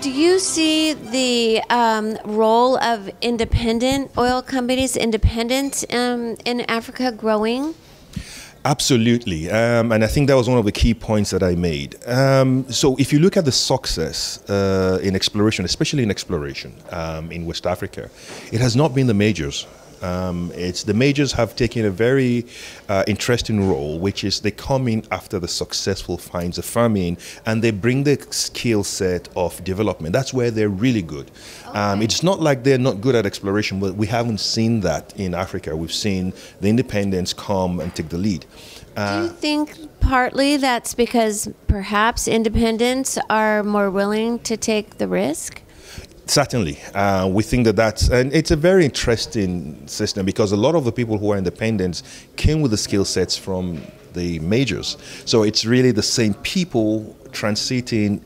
do you see the role of independent oil companies, independence in Africa growing? Absolutely, and I think that was one of the key points that I made. So if you look at the success in exploration, especially in exploration in West Africa, it has not been the majors. It's the majors have taken a very interesting role, which is they come in after the successful finds of farming and they bring the skill set of development. That's where they're really good. Okay. It's not like they're not good at exploration, but we haven't seen that in Africa. We've seen the independents come and take the lead. Do you think partly that's because perhaps independents are more willing to take the risk? Certainly. We think and it's a very interesting system because a lot of the people who are independents came with the skill sets from the majors. So it's really the same people transiting,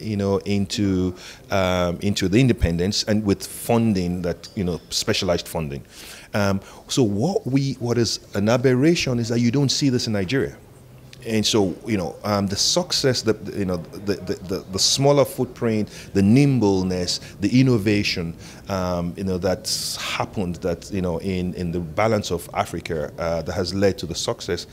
into the independence and with funding that, specialized funding. So what is an aberration is that you don't see this in Nigeria. And so, the success, the smaller footprint, the nimbleness, the innovation, that's happened in the balance of Africa that has led to the success,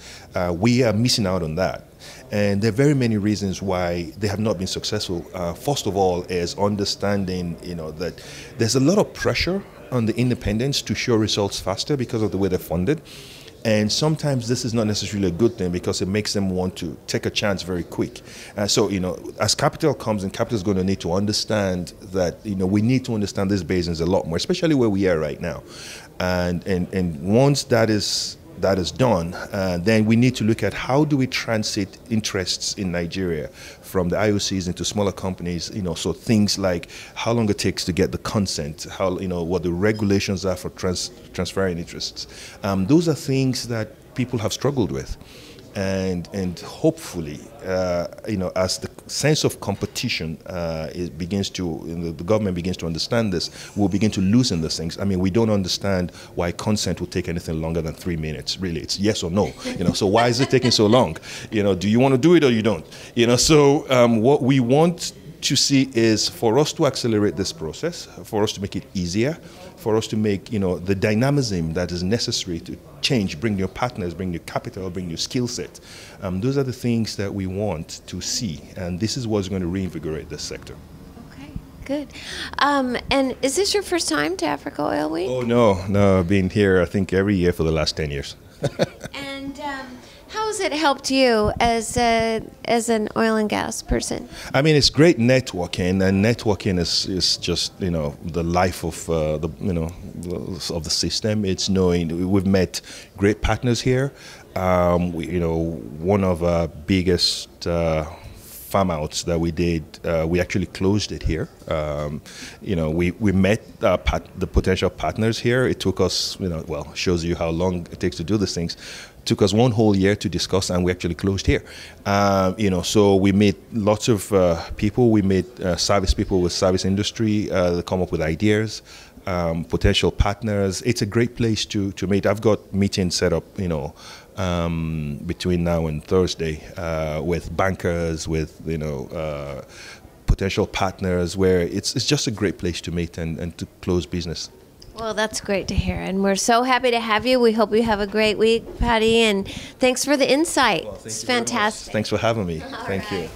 we are missing out on that. And there are very many reasons why they have not been successful. First of all is understanding, that there's a lot of pressure on the independents to show results faster because of the way they're funded. And sometimes this is not necessarily a good thing because it makes them want to take a chance very quick. So, as capital comes in, capital is going to need to understand that, we need to understand these basins a lot more, especially where we are right now. And once that is done, then we need to look at how do we transit interests in Nigeria from the IOCs into smaller companies, so things like how long it takes to get the consent, how, what the regulations are for transferring interests. Those are things that people have struggled with. And hopefully, as the sense of competition the government begins to understand this, we'll begin to loosen these things. I mean, we don't understand why consent will take anything longer than 3 minutes. Really, it's yes or no. So why is it taking so long? Do you want to do it or you don't? So what we want to see is for us to accelerate this process, for us to make it easier, for us to make the dynamism that is necessary to change, bring new partners, bring new capital, bring new skill set. Those are the things that we want to see, and this is what's going to reinvigorate this sector. Okay, good. And is this your first time to Africa Oil Week? Oh no, I've been here I think every year for the last 10 years. And how has it helped you as an oil and gas person? I mean, it's great networking, and networking is just the life of of the system. It's knowing we've met great partners here. One of our biggest farm outs that we did, we actually closed it here. We met the potential partners here. It took us, shows you how long it takes to do these things. It took us 1 whole year to discuss, and we actually closed here. So we meet lots of people. We meet service people with service industry that come up with ideas, potential partners. It's a great place to meet. I've got meetings set up, between now and Thursday with bankers, with potential partners, where it's just a great place to meet and to close business. Well, that's great to hear, and we're so happy to have you. We hope you have a great week, Pade, and thanks for the insight. Well, it's fantastic. Thanks for having me. All Thank right. you.